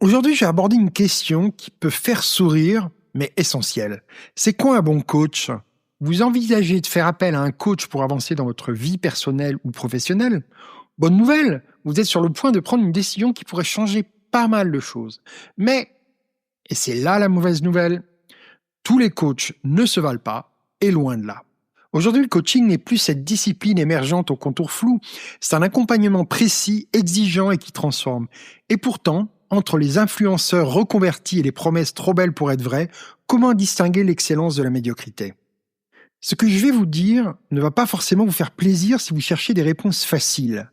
Aujourd'hui, j'ai abordé une question qui peut faire sourire, mais essentielle. C'est quoi un bon coach? Vous envisagez de faire appel à un coach pour avancer dans votre vie personnelle ou professionnelle? Bonne nouvelle, vous êtes sur le point de prendre une décision qui pourrait changer pas mal de choses. Mais, et c'est là la mauvaise nouvelle, tous les coachs ne se valent pas, et loin de là. Aujourd'hui, le coaching n'est plus cette discipline émergente aux contours flous, c'est un accompagnement précis, exigeant et qui transforme. Et pourtant, entre les influenceurs reconvertis et les promesses trop belles pour être vraies, comment distinguer l'excellence de la médiocrité? Ce que je vais vous dire ne va pas forcément vous faire plaisir si vous cherchez des réponses faciles,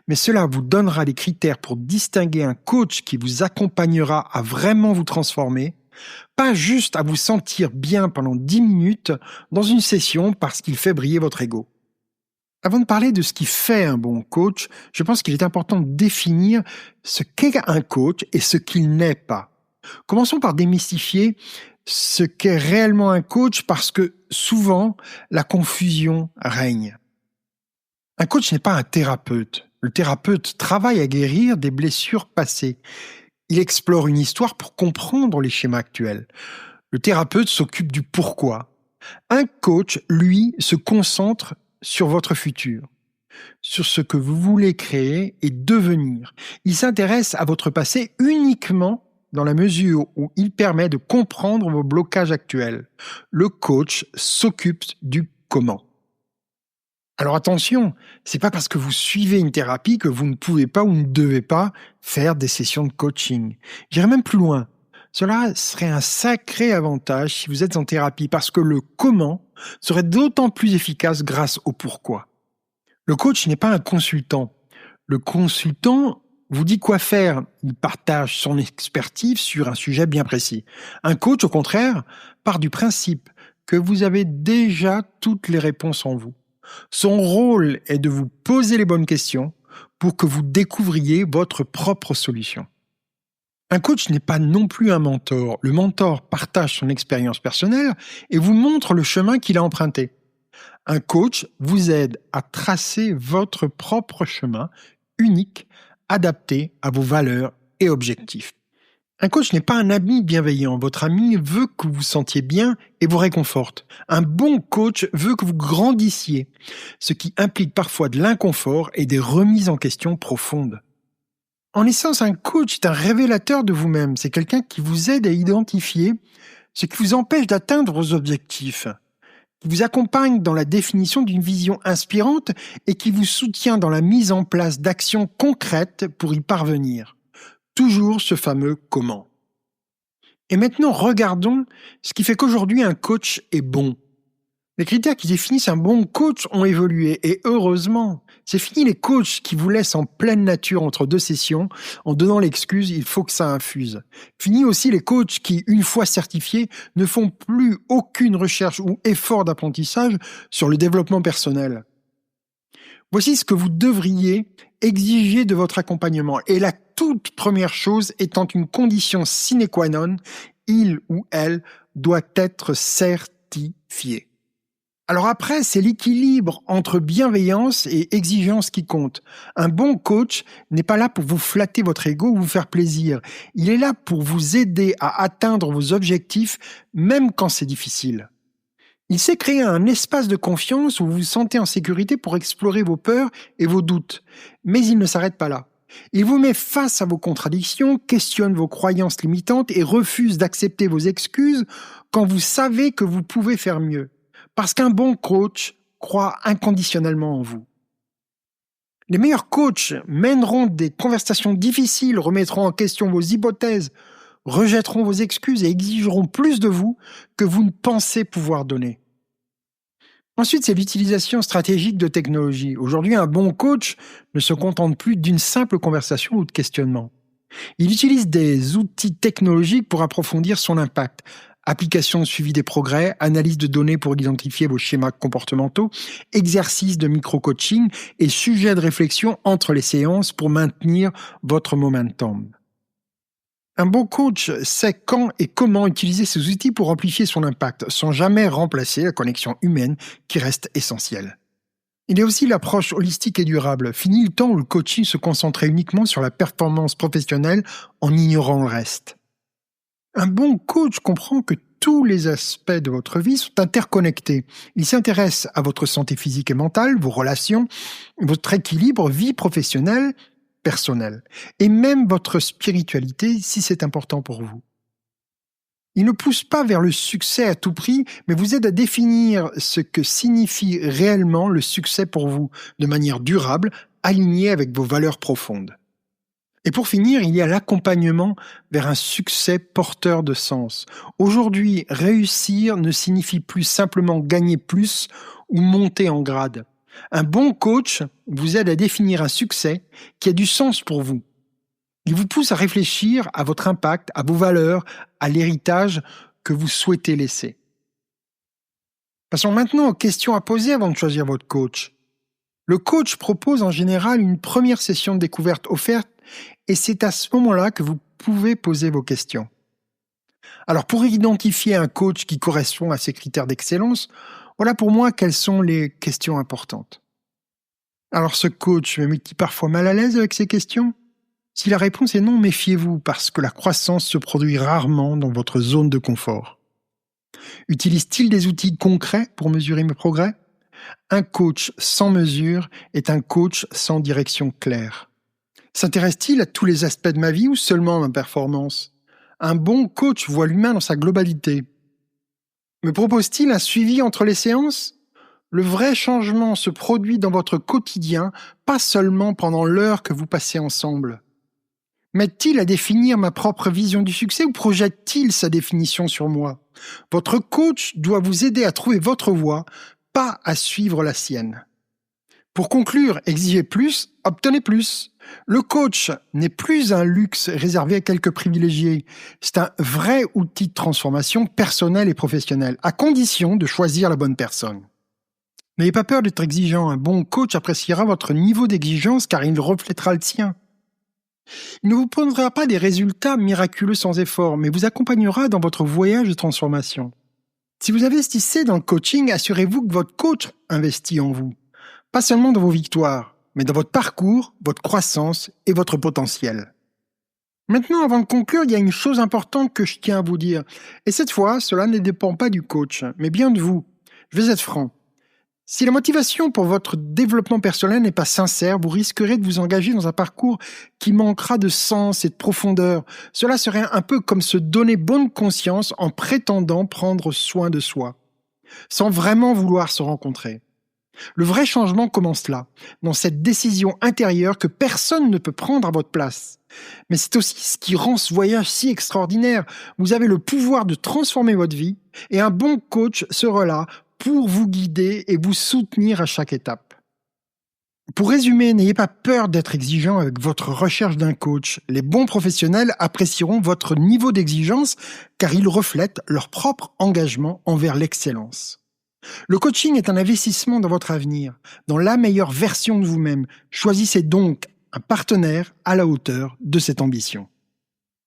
mais cela vous donnera les critères pour distinguer un coach qui vous accompagnera à vraiment vous transformer, pas juste à vous sentir bien pendant 10 minutes dans une session parce qu'il fait briller votre ego. Avant de parler de ce qui fait un bon coach, je pense qu'il est important de définir ce qu'est un coach et ce qu'il n'est pas. Commençons par démystifier ce qu'est réellement un coach parce que souvent la confusion règne. Un coach n'est pas un thérapeute. Le thérapeute travaille à guérir des blessures passées. Il explore une histoire pour comprendre les schémas actuels. Le thérapeute s'occupe du pourquoi. Un coach, lui, se concentre sur votre futur, sur ce que vous voulez créer et devenir. Il s'intéresse à votre passé uniquement dans la mesure où il permet de comprendre vos blocages actuels. Le coach s'occupe du comment. Alors attention, c'est pas parce que vous suivez une thérapie que vous ne pouvez pas ou ne devez pas faire des sessions de coaching. J'irai même plus loin. Cela serait un sacré avantage si vous êtes en thérapie parce que le comment serait d'autant plus efficace grâce au pourquoi. Le coach n'est pas un consultant. Le consultant vous dit quoi faire. Il partage son expertise sur un sujet bien précis. Un coach, au contraire, part du principe que vous avez déjà toutes les réponses en vous. Son rôle est de vous poser les bonnes questions pour que vous découvriez votre propre solution. Un coach n'est pas non plus un mentor. Le mentor partage son expérience personnelle et vous montre le chemin qu'il a emprunté. Un coach vous aide à tracer votre propre chemin unique, adapté à vos valeurs et objectifs. Un coach n'est pas un ami bienveillant. Votre ami veut que vous vous sentiez bien et vous réconforte. Un bon coach veut que vous grandissiez, ce qui implique parfois de l'inconfort et des remises en question profondes. En essence, un coach est un révélateur de vous-même. C'est quelqu'un qui vous aide à identifier ce qui vous empêche d'atteindre vos objectifs, qui vous accompagne dans la définition d'une vision inspirante et qui vous soutient dans la mise en place d'actions concrètes pour y parvenir. Toujours ce fameux comment. Et maintenant, regardons ce qui fait qu'aujourd'hui un coach est bon. Les critères qui définissent un bon coach ont évolué et heureusement. C'est fini les coachs qui vous laissent en pleine nature entre deux sessions en donnant l'excuse il faut que ça infuse. Fini aussi les coachs qui, une fois certifiés, ne font plus aucune recherche ou effort d'apprentissage sur le développement personnel. Voici ce que vous devriez exiger de votre accompagnement. Et la toute première chose étant une condition sine qua non, il ou elle doit être certifié. Alors après, c'est l'équilibre entre bienveillance et exigence qui compte. Un bon coach n'est pas là pour vous flatter votre ego ou vous faire plaisir. Il est là pour vous aider à atteindre vos objectifs, même quand c'est difficile. Il sait créer un espace de confiance où vous vous sentez en sécurité pour explorer vos peurs et vos doutes. Mais il ne s'arrête pas là. Il vous met face à vos contradictions, questionne vos croyances limitantes et refuse d'accepter vos excuses quand vous savez que vous pouvez faire mieux. Parce qu'un bon coach croit inconditionnellement en vous. Les meilleurs coachs mèneront des conversations difficiles, remettront en question vos hypothèses, rejetteront vos excuses et exigeront plus de vous que vous ne pensez pouvoir donner. Ensuite, c'est l'utilisation stratégique de technologie. Aujourd'hui, un bon coach ne se contente plus d'une simple conversation ou de questionnement. Il utilise des outils technologiques pour approfondir son impact. Application de suivi des progrès, analyse de données pour identifier vos schémas comportementaux, exercice de micro-coaching et sujet de réflexion entre les séances pour maintenir votre momentum. Un bon coach sait quand et comment utiliser ces outils pour amplifier son impact, sans jamais remplacer la connexion humaine qui reste essentielle. Il y a aussi l'approche holistique et durable. Fini le temps où le coaching se concentrait uniquement sur la performance professionnelle en ignorant le reste. Un bon coach comprend que tous les aspects de votre vie sont interconnectés. Il s'intéresse à votre santé physique et mentale, vos relations, votre équilibre vie professionnelle, personnelle, et même votre spiritualité si c'est important pour vous. Il ne pousse pas vers le succès à tout prix, mais vous aide à définir ce que signifie réellement le succès pour vous, de manière durable, alignée avec vos valeurs profondes. Et pour finir, il y a l'accompagnement vers un succès porteur de sens. Aujourd'hui, réussir ne signifie plus simplement gagner plus ou monter en grade. Un bon coach vous aide à définir un succès qui a du sens pour vous. Il vous pousse à réfléchir à votre impact, à vos valeurs, à l'héritage que vous souhaitez laisser. Passons maintenant aux questions à poser avant de choisir votre coach. Le coach propose en général une première session de découverte offerte et c'est à ce moment-là que vous pouvez poser vos questions. Alors pour identifier un coach qui correspond à ces critères d'excellence, voilà pour moi quelles sont les questions importantes. Alors ce coach me met-il parfois mal à l'aise avec ces questions ? Si la réponse est non, méfiez-vous parce que la croissance se produit rarement dans votre zone de confort. Utilise-t-il des outils concrets pour mesurer mes progrès ? Un coach sans mesure est un coach sans direction claire. S'intéresse-t-il à tous les aspects de ma vie ou seulement à ma performance ? Un bon coach voit l'humain dans sa globalité. Me propose-t-il un suivi entre les séances ? Le vrai changement se produit dans votre quotidien, pas seulement pendant l'heure que vous passez ensemble. M'aide-t-il à définir ma propre vision du succès ou projette-t-il sa définition sur moi ? Votre coach doit vous aider à trouver votre voie, pas à suivre la sienne. Pour conclure, exigez plus, obtenez plus. Le coach n'est plus un luxe réservé à quelques privilégiés. C'est un vrai outil de transformation personnelle et professionnelle, à condition de choisir la bonne personne. N'ayez pas peur d'être exigeant. Un bon coach appréciera votre niveau d'exigence car il reflètera le sien. Il ne vous prendra pas des résultats miraculeux sans effort, mais vous accompagnera dans votre voyage de transformation. Si vous investissez dans le coaching, assurez-vous que votre coach investit en vous. Pas seulement dans vos victoires, mais dans votre parcours, votre croissance et votre potentiel. Maintenant, avant de conclure, il y a une chose importante que je tiens à vous dire. Et cette fois, cela ne dépend pas du coach, mais bien de vous. Je vais être franc. Si la motivation pour votre développement personnel n'est pas sincère, vous risquerez de vous engager dans un parcours qui manquera de sens et de profondeur. Cela serait un peu comme se donner bonne conscience en prétendant prendre soin de soi, sans vraiment vouloir se rencontrer. Le vrai changement commence là, dans cette décision intérieure que personne ne peut prendre à votre place. Mais c'est aussi ce qui rend ce voyage si extraordinaire. Vous avez le pouvoir de transformer votre vie et un bon coach sera là pour vous guider et vous soutenir à chaque étape. Pour résumer, n'ayez pas peur d'être exigeant avec votre recherche d'un coach. Les bons professionnels apprécieront votre niveau d'exigence car il reflète leur propre engagement envers l'excellence. Le coaching est un investissement dans votre avenir, dans la meilleure version de vous-même. Choisissez donc un partenaire à la hauteur de cette ambition.